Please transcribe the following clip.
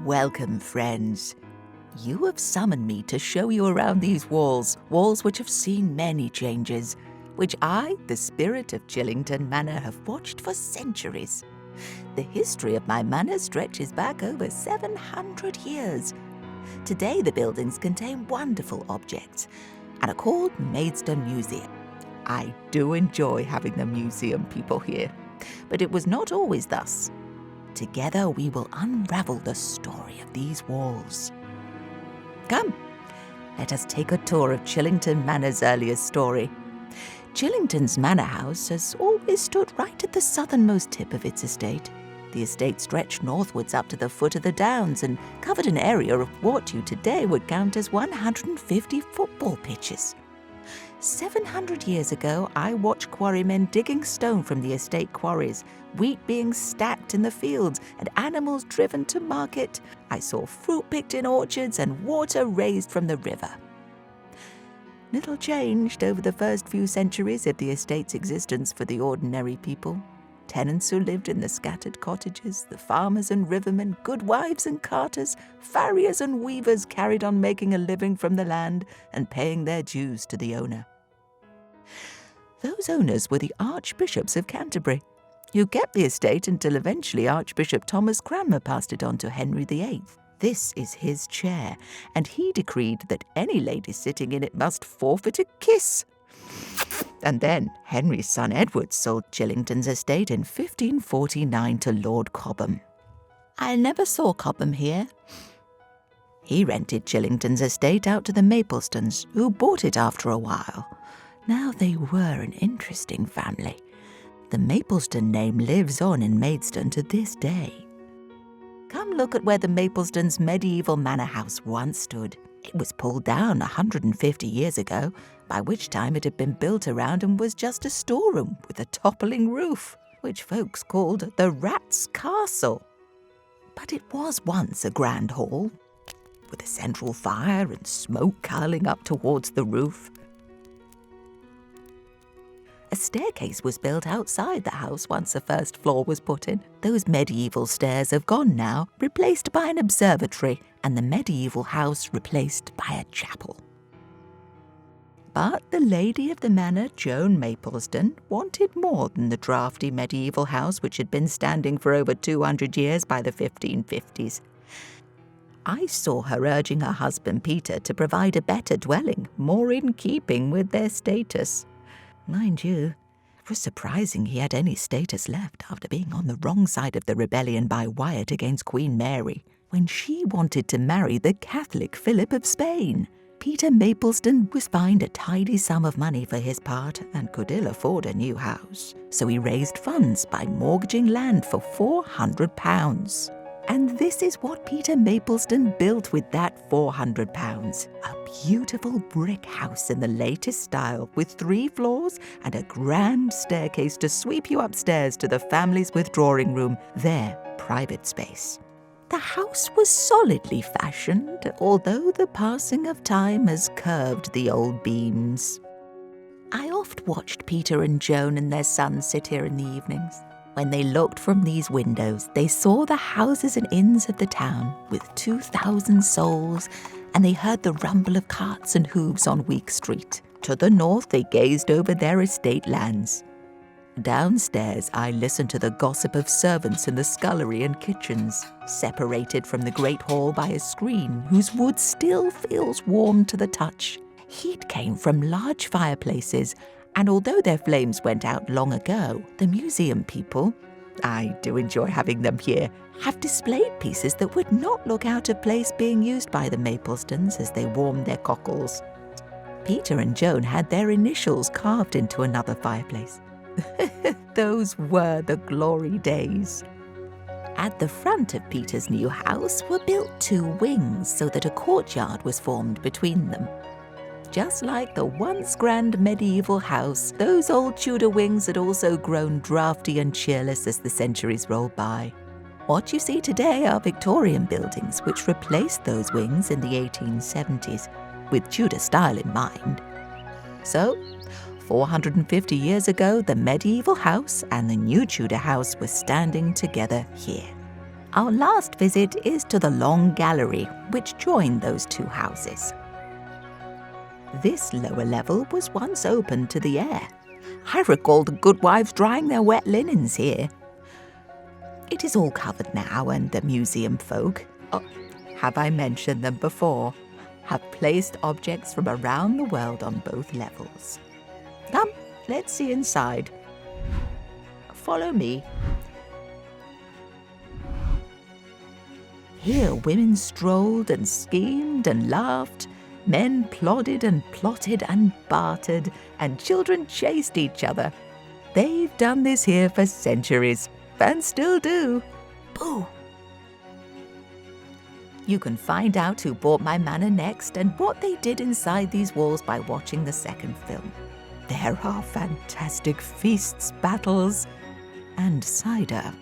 Welcome, friends. You have summoned me to show you around these walls which have seen many changes, which I, the spirit of Chillington Manor, have watched for centuries. The history of my manor stretches back over 700 years. Today, the buildings contain wonderful objects and are called Maplestone Museum. I do enjoy having the museum people here, but it was not always thus. Together, we will unravel the story of these walls. Come, let us take a tour of Chillington Manor's earliest story. Chillington's manor house has always stood right at the southernmost tip of its estate. The estate stretched northwards up to the foot of the downs and covered an area of what you today would count as 150 football pitches. 700 years ago, I watched quarrymen digging stone from the estate quarries, wheat being stacked in the fields, and animals driven to market. I saw fruit picked in orchards and water raised from the river. Little changed over the first few centuries of the estate's existence for the ordinary people. Tenants who lived in the scattered cottages, the farmers and rivermen, good wives and carters, farriers and weavers carried on making a living from the land and paying their dues to the owner. Those owners were the Archbishops of Canterbury, who kept the estate until eventually Archbishop Thomas Cranmer passed it on to Henry VIII. This is his chair, and he decreed that any lady sitting in it must forfeit a kiss. And then Henry's son Edward sold Chillington's estate in 1549 to Lord Cobham. I never saw Cobham here. He rented Chillington's estate out to the Maplestones, who bought it after a while. Now they were an interesting family. The Maplestone name lives on in Maidstone to this day. Come look at where the Maplestones' medieval manor house once stood. It was pulled down 150 years ago, by which time it had been built around and was just a storeroom with a toppling roof, which folks called the Rat's Castle. But it was once a grand hall, with a central fire and smoke curling up towards the roof. A staircase was built outside the house once the first floor was put in. Those medieval stairs have gone now, replaced by an observatory, and the medieval house replaced by a chapel. But the lady of the manor, Joan Maplestone, wanted more than the draughty medieval house which had been standing for over 200 years by the 1550s. I saw her urging her husband Peter to provide a better dwelling, more in keeping with their status. Mind you, it was surprising he had any status left after being on the wrong side of the rebellion by Wyatt against Queen Mary, when she wanted to marry the Catholic Philip of Spain. Peter Maplestone was fined a tidy sum of money for his part and could ill afford a new house, so he raised funds by mortgaging land for £400. And this is what Peter Maplestone built with that £400. A beautiful brick house in the latest style with 3 floors and a grand staircase to sweep you upstairs to the family's withdrawing room, their private space. The house was solidly fashioned, although the passing of time has curved the old beams. I oft watched Peter and Joan and their son sit here in the evenings. When they looked from these windows, they saw the houses and inns of the town with 2,000 souls, and they heard the rumble of carts and hooves on Week Street. To the north, they gazed over their estate lands. Downstairs, I listened to the gossip of servants in the scullery and kitchens, separated from the great hall by a screen whose wood still feels warm to the touch. Heat came from large fireplaces, and although their flames went out long ago, the museum people, I do enjoy having them here, have displayed pieces that would not look out of place being used by the Maplestones as they warmed their cockles. Peter and Joan had their initials carved into another fireplace. Those were the glory days. At the front of Peter's new house were built 2 wings so that a courtyard was formed between them. Just like the once grand medieval house, those old Tudor wings had also grown draughty and cheerless as the centuries rolled by. What you see today are Victorian buildings which replaced those wings in the 1870s, with Tudor style in mind. So, 450 years ago, the medieval house and the new Tudor house were standing together here. Our last visit is to the long gallery, which joined those two houses. This lower level was once open to the air. I recall the goodwives drying their wet linens here. It is all covered now, and the museum folk, have I mentioned them before, have placed objects from around the world on both levels. Come, let's see inside. Follow me. Here women strolled and schemed and laughed, men plodded and plotted and bartered, and children chased each other. They've done this here for centuries, and still do. Boo! You can find out who bought my manor next and what they did inside these walls by watching the second film. There are fantastic feasts, battles, and cider.